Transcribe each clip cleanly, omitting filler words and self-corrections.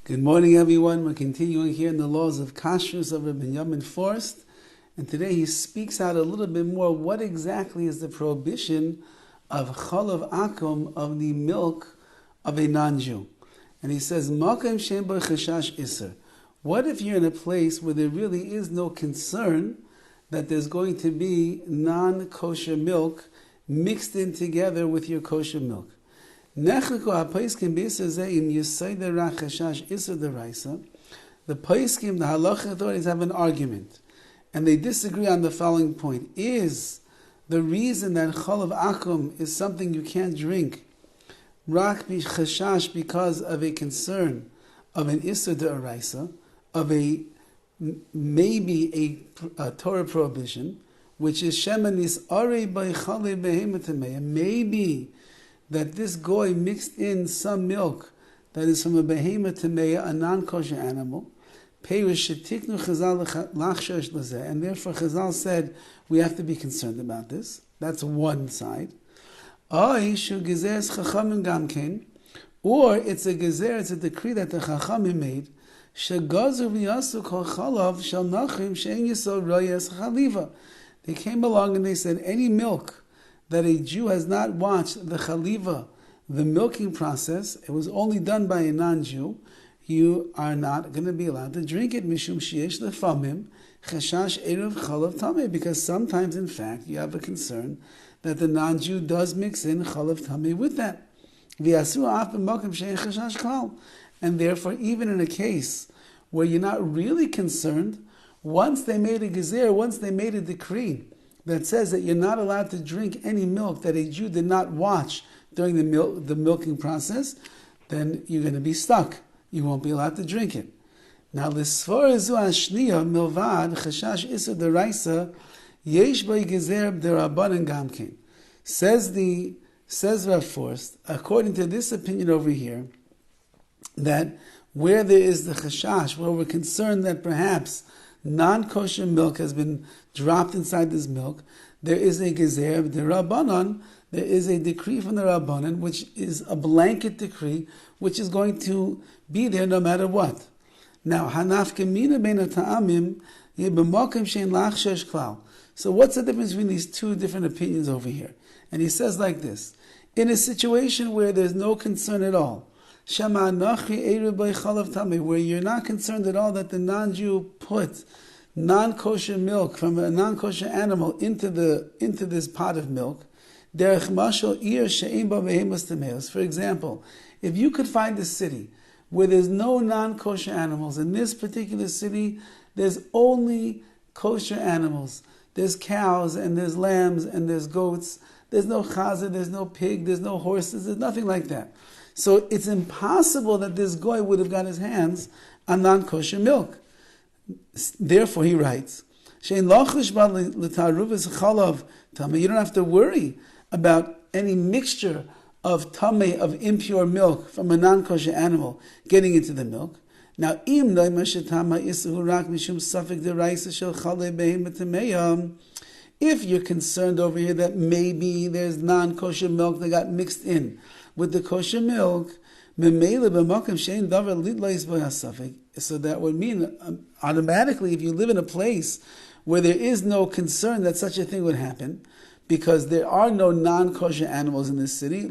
Good morning, everyone. We're continuing here in the laws of KASHRUS of Rabbi Yamin Forst, and today he speaks out a little bit more what exactly is the prohibition of Chalav Akum, of the milk of a non-Jew. And he says, Makor shem bo chashash iser. What if you're in a place where there really is no concern that there's going to be non-kosher milk mixed in together with your kosher milk? The Paiskim, the Halachic authorities have an argument, and they disagree on the following point. Is the reason that Chalav Akum is something you can't drink rak b'chashash because of a concern of an Isser d'Oraisa, of maybe a Torah prohibition, which is Shema nis'arei b'chale behemotamei, maybe that this goy mixed in some milk that is from a behemoth tameya, a non-kosher animal, and therefore Chazal said we have to be concerned about this. That's one side. Or it's a gezer, it's a decree that the Chachamim made. They came along and they said any milk that a Jew has not watched the chaliva, the milking process, it was only done by a non-Jew, you are not going to be allowed to drink it, mishum sheyesh lefamim chashash eruv chalav tameh, because sometimes, in fact, you have a concern that the non-Jew does mix in chalav tameh with that. V'yasu af b'makom she'en chashash klal. And therefore, even in a case where you're not really concerned, once they made a gezer, once they made a decree that says that you're not allowed to drink any milk that a Jew did not watch during the milking process, then you're going to be stuck. You won't be allowed to drink it. Now, l'sfor ezu hashniya milvad chashash iser deraisa yesh by gezer derabanan gamkin. Says Rav Forst, according to this opinion over here, that where there is the chashash, where we're concerned that perhaps non-kosher milk has been dropped inside this milk, there is a gezer of the Rabbanan, there is a decree from the Rabbanan, which is a blanket decree, which is going to be there no matter what. Now, hanafkemina bein ta'amim b'makom shein lachshesh klal. So what's the difference between these two different opinions over here? And he says like this, in a situation where there's no concern at all, where you're not concerned at all that the non-Jew put non-kosher milk from a non-kosher animal into this pot of milk. For example, if you could find a city where there's no non-kosher animals, in this particular city there's only kosher animals. There's cows and there's lambs and there's goats. There's no chazer, there's no pig, there's no horses, there's nothing like that. So it's impossible that this goy would have got his hands on non-kosher milk. Therefore, he writes, you don't have to worry about any mixture of tameh, of impure milk from a non-kosher animal getting into the milk. Now, if you're concerned over here that maybe there's non-kosher milk that got mixed in with the kosher milk, so that would mean automatically if you live in a place where there is no concern that such a thing would happen, because there are no non-kosher animals in this city,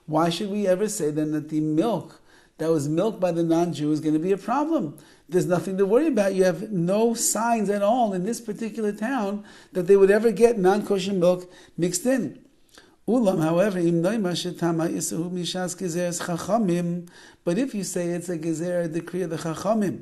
why should we ever say then that the milk that was milked by the non-Jew is going to be a problem? There's nothing to worry about. You have no signs at all in this particular town that they would ever get non-kosher milk mixed in. Ulam, however, but if you say it's a gezer, a decree of the Chachamim,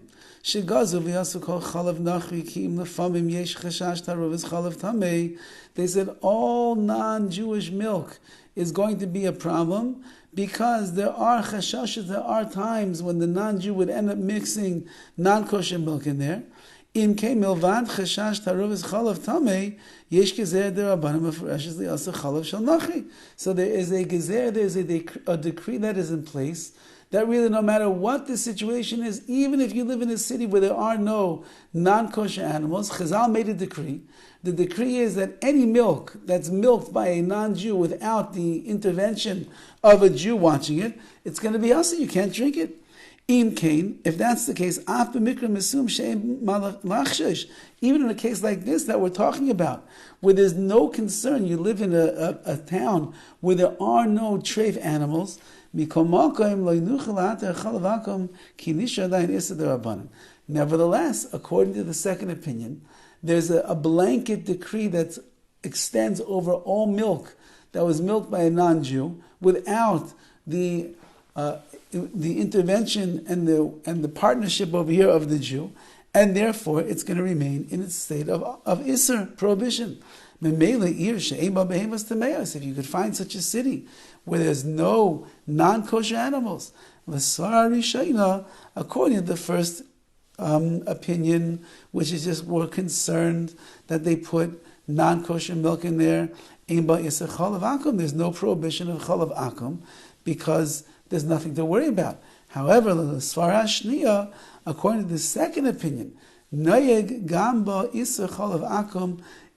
they said all non-Jewish milk is going to be a problem because there are chashashas, there are times when the non-Jew would end up mixing non-kosher milk in there. In milvad chashash taruvis chalav tamei yesh gezer derabanan mefurashes li'asa chalav shel nachi. So there is a gezer, there is a decree that is in place that really no matter what the situation is, even if you live in a city where there are no non-kosher animals, Chazal made a decree The decree is that any milk that's milked by a non-Jew without the intervention of a Jew watching it, it's going to be us, you can't drink it. Im kain, if that's the case, even in a case like this that we're talking about, where there's no concern, you live in a town where there are no treif animals, nevertheless, according to the second opinion, there's a blanket decree that extends over all milk that was milked by a non-Jew without the intervention and the partnership over here of the Jew, and therefore it's going to remain in its state of Isser, prohibition. If you could find such a city where there's no non-kosher animals, according to the first opinion, which is just we're concerned that they put non-kosher milk in there, there's no prohibition of Chalav Akum because there's nothing to worry about. However, according to the second opinion,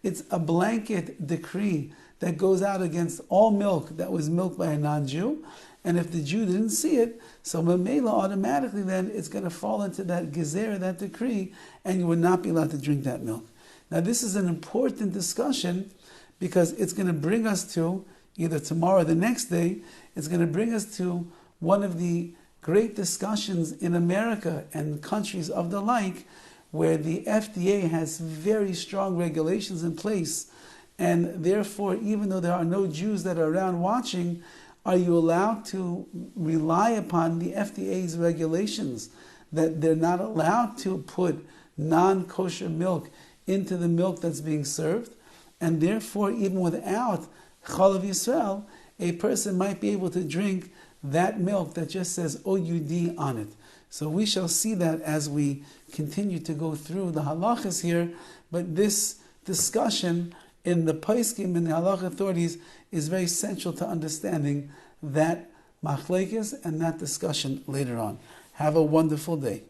it's a blanket decree that goes out against all milk that was milked by a non-Jew, and if the Jew didn't see it, so Mamela automatically then it's going to fall into that gezer, that decree, and you would not be allowed to drink that milk. Now this is an important discussion because it's going to bring us to, either tomorrow or the next day, it's going to bring us to one of the great discussions in America and countries of the like, where the FDA has very strong regulations in place, and therefore, even though there are no Jews that are around watching, are you allowed to rely upon the FDA's regulations that they're not allowed to put non-kosher milk into the milk that's being served? And therefore, even without Chalav Yisrael, a person might be able to drink that milk that just says OUD on it. So we shall see that as we continue to go through the halachas here, but this discussion in the Paiskim and the halach authorities is very central to understanding that machlekes and that discussion later on. Have a wonderful day.